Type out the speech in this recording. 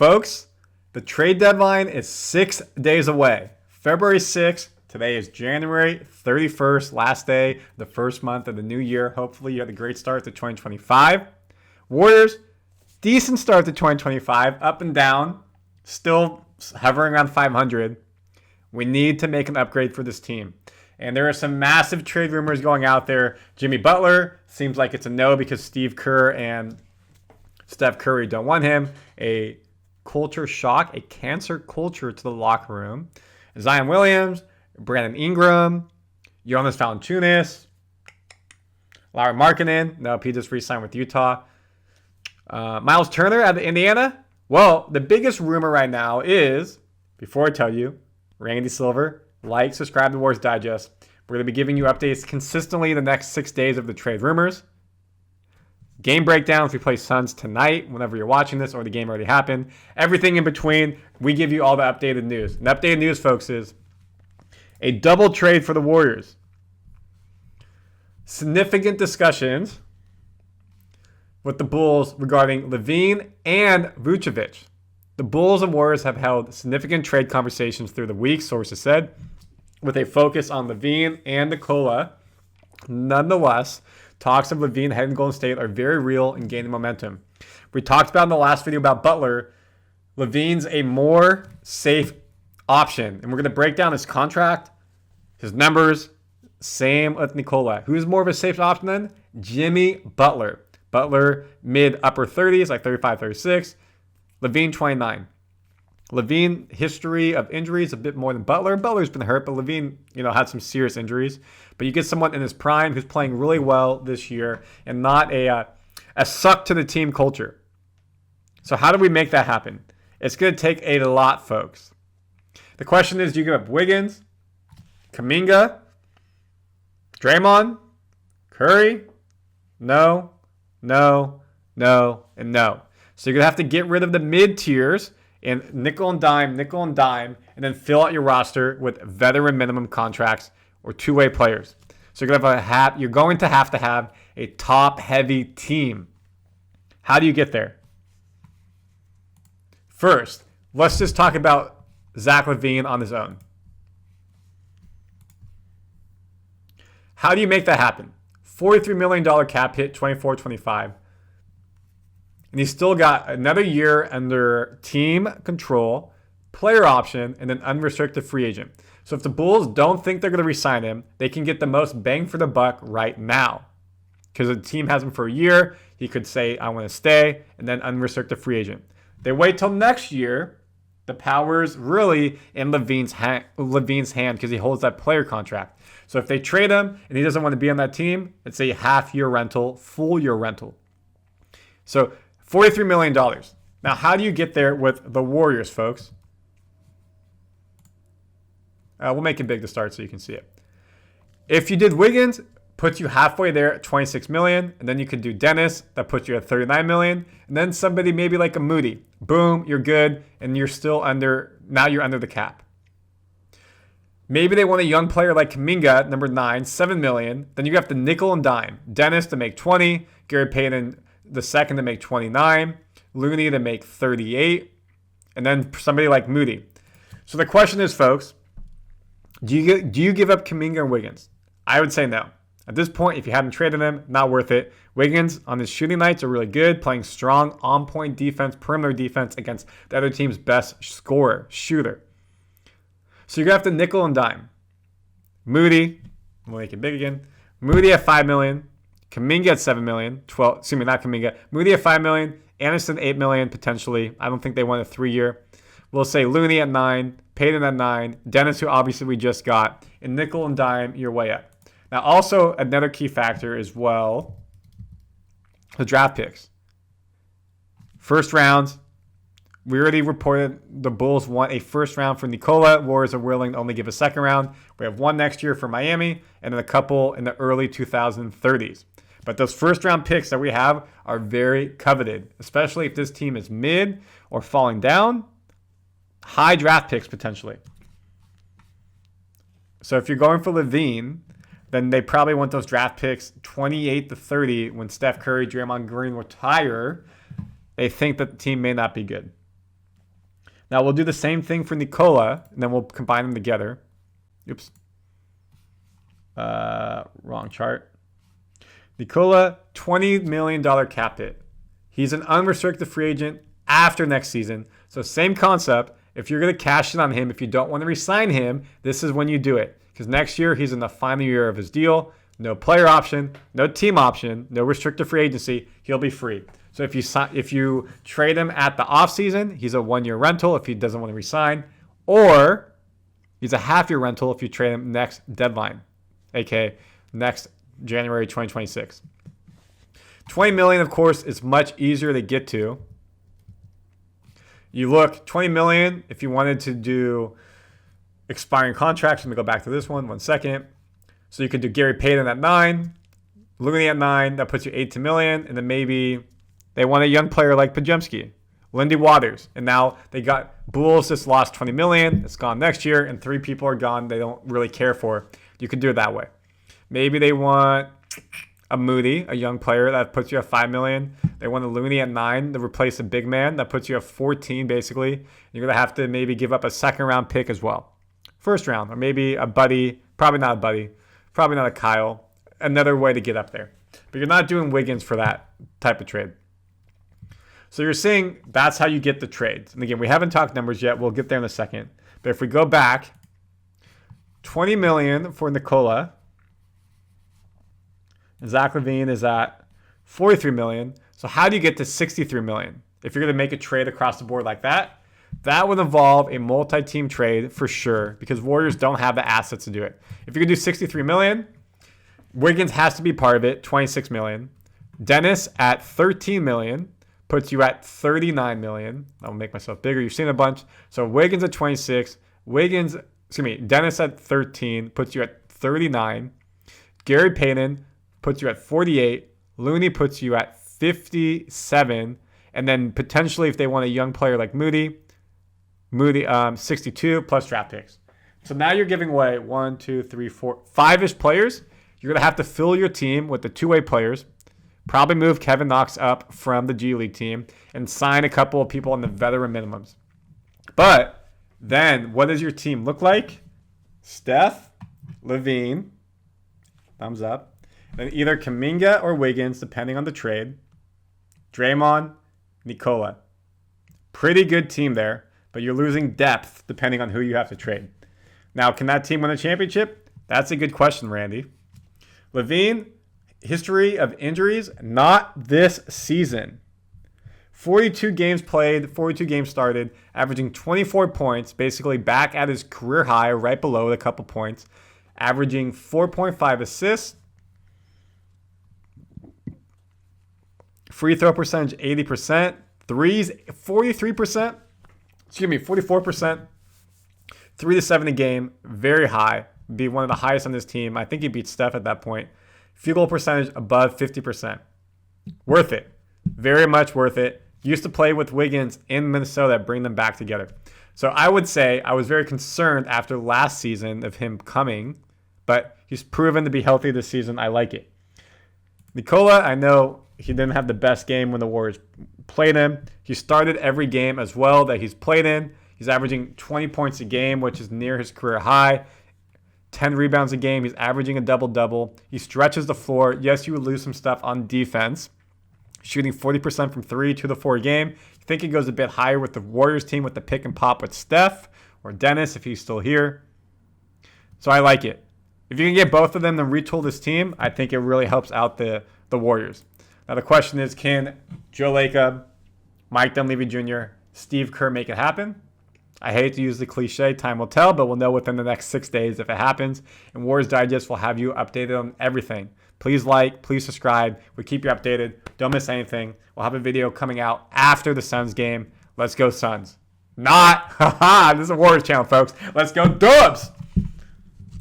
Folks, the trade deadline is 6 days away. February 6th. Today is January 31st, last day, the first month of the new year. Hopefully you had a great start to 2025. Warriors, decent start to 2025, up and down, still hovering around 500. We need to make an upgrade for this team. And there are some massive trade rumors going out there. Jimmy Butler, seems like it's a no because Steve Kerr and Steph Curry don't want him. A culture shock, a cancer culture to the locker room. Zion Williams, Brandon Ingram, Jonas Valanciunas, Lauri Markkanen. No, he just re-signed with Utah. Miles Turner out of Indiana. Well, the biggest rumor right now is, before I tell you, Randy Silver, like, subscribe to Warriors Digest. We're going to be giving you updates consistently the next 6 days of the trade rumors. Game breakdowns, we play Suns tonight whenever you're watching this, or the game already happened. Everything in between, we give you all the updated news. And updated news, folks, is a double trade for the Warriors. Significant discussions with the Bulls regarding LaVine and Vučević. The Bulls and Warriors have held significant trade conversations through the week, sources said, with a focus on LaVine and Nikola. Nonetheless, talks of LaVine heading to Golden State are very real and gaining momentum. We talked about in the last video about Butler. LaVine's a more safe option, and we're going to break down his contract, his numbers. Same with Nikola. Who's more of a safe option then? Jimmy Butler. Butler mid-upper 30s, like 35, 36. LaVine 29. LaVine, history of injuries a bit more than Butler. Butler's been hurt, but LaVine, had some serious injuries. But you get someone in his prime who's playing really well this year and not a suck to the team culture. So how do we make that happen? It's going to take a lot, folks. The question is, do you give up Wiggins, Kuminga, Draymond, Curry? No, no, no, and no. So you're going to have to get rid of the mid-tiers and nickel and dime, and then fill out your roster with veteran minimum contracts or two-way players. So you're going to have to have a top-heavy team. How do you get there? First, let's just talk about Zach LaVine on his own. How do you make that happen? $43 million cap hit, 24-25. And he's still got another year under team control, player option, and then unrestricted free agent. So if the Bulls don't think they're going to re-sign him, they can get the most bang for the buck right now. Because the team has him for a year. He could say, I want to stay, and then unrestricted free agent. They wait till next year. The power's really in LaVine's hand because he holds that player contract. So if they trade him and he doesn't want to be on that team, it's a half-year rental, full-year rental. So $43 million. Now, how do you get there with the Warriors, folks? We'll make it big to start so you can see it. If you did Wiggins, puts you halfway there at $26 million, and then you could do Dennis, that puts you at $39 million, and then somebody maybe like a Moody. Boom, you're good, and you're under the cap. Maybe they want a young player like Kuminga, number 9, $7 million. Then you have to nickel and dime. Dennis to make 20, Gary Payton II to make 29, Looney to make 38, and then somebody like Moody. So the question is, folks, do you give up Kuminga and Wiggins? I would say no. At this point, if you haven't traded them, not worth it. Wiggins on his shooting nights are really good, playing strong on-point defense, perimeter defense against the other team's best shooter. So you're going to have to nickel and dime. Moody, we'll make it big again. Moody at $5 million. Kuminga at $7 million. Not Kuminga. Moody at $5 million. Anderson $8 million potentially. I don't think they want a 3-year. We'll say Looney at 9, Payton at 9, Dennis, who obviously we just got, and nickel and dime your way up. Now, also another key factor is, well, the draft picks. First rounds. We already reported the Bulls want a first round for Nikola. Warriors are willing to only give a second round. We have one next year for Miami, and then a couple in the early 2030s. But those first round picks that we have are very coveted, especially if this team is mid or falling down. High draft picks potentially. So if you're going for LaVine, then they probably want those draft picks 28 to 30 when Steph Curry, Draymond Green retire. They think that the team may not be good. Now we'll do the same thing for Nikola, and then we'll combine them together. Oops. Wrong chart. Nikola, $20 million cap hit. He's an unrestricted free agent after next season. So same concept. If you're going to cash in on him, if you don't want to re-sign him, this is when you do it. Because next year, he's in the final year of his deal. No player option, no team option, no restricted free agency. He'll be free. So if you trade him at the offseason, he's a 1-year rental if he doesn't want to re-sign. Or he's a half-year rental if you trade him next deadline, aka next January 2026. $20 million, of course, is much easier to get to. You look, $20 million, if you wanted to do expiring contracts, let me go back to this one second. So you could do Gary Payton at 9, Looney at 9, that puts you $18 million, and then maybe they want a young player like Podziemski, Lindy Waters, and now they got Bulls just lost $20 million, it's gone next year, and 3 people are gone they don't really care for. You could do it that way. Maybe they want a Moody, a young player, that puts you at $5 million. They want a Looney at 9 to replace a big man, that puts you at 14 basically. You're going to have to maybe give up a second-round pick as well. First round, or maybe a Buddy, probably not a Buddy, probably not a Kyle, another way to get up there. But you're not doing Wiggins for that type of trade. So you're seeing that's how you get the trades. And again, we haven't talked numbers yet. We'll get there in a second. But if we go back, $20 million for Nikola. Zach LaVine is at $43 million. So how do you get to $63 million? If you're going to make a trade across the board like that, that would involve a multi-team trade for sure because Warriors don't have the assets to do it. If you're going to do $63 million, Wiggins has to be part of it, $26 million. Dennis at $13 million puts you at $39 million. I'll make myself bigger. You've seen a bunch. So Wiggins at 26, Dennis at 13 puts you at 39. Gary Payton puts you at 48. Looney puts you at 57. And then potentially if they want a young player like Moody, 62 plus draft picks. So now you're giving away 1, 2, 3, 4, 5-ish players. You're going to have to fill your team with the two-way players. Probably move Kevin Knox up from the G League team and sign a couple of people on the veteran minimums. But then what does your team look like? Steph, LaVine, thumbs up. Then either Kuminga or Wiggins, depending on the trade. Draymond, Nikola. Pretty good team there, but you're losing depth depending on who you have to trade. Now, can that team win a championship? That's a good question, Randy. LaVine, history of injuries, not this season. 42 games played, 42 games started, averaging 24 points, basically back at his career high, right below it, a couple points, averaging 4.5 assists. Free throw percentage, 80%. Threes, 43%. 44%. 3 to 7 a game, very high. Be one of the highest on this team. I think he beat Steph at that point. Field goal percentage above 50%. Worth it. Very much worth it. Used to play with Wiggins in Minnesota, bring them back together. So I would say I was very concerned after last season of him coming, but he's proven to be healthy this season. I like it. Nikola, I know he didn't have the best game when the Warriors played him. He started every game as well that he's played in. He's averaging 20 points a game, which is near his career high. 10 rebounds a game. He's averaging a double-double. He stretches the floor. Yes, you would lose some stuff on defense. Shooting 40% from 3, 2 to 4 a game. You think he goes a bit higher with the Warriors team with the pick and pop with Steph or Dennis if he's still here. So I like it. If you can get both of them and retool this team, I think it really helps out the Warriors. Now the question is, can Joe Lacob, Mike Dunleavy Jr., Steve Kerr make it happen? I hate to use the cliche, time will tell, but we'll know within the next 6 days if it happens. And Warriors Digest will have you updated on everything. Please like, please subscribe. We keep you updated. Don't miss anything. We'll have a video coming out after the Suns game. Let's go Suns. Not, haha, this is a Warriors channel, folks. Let's go Dubs.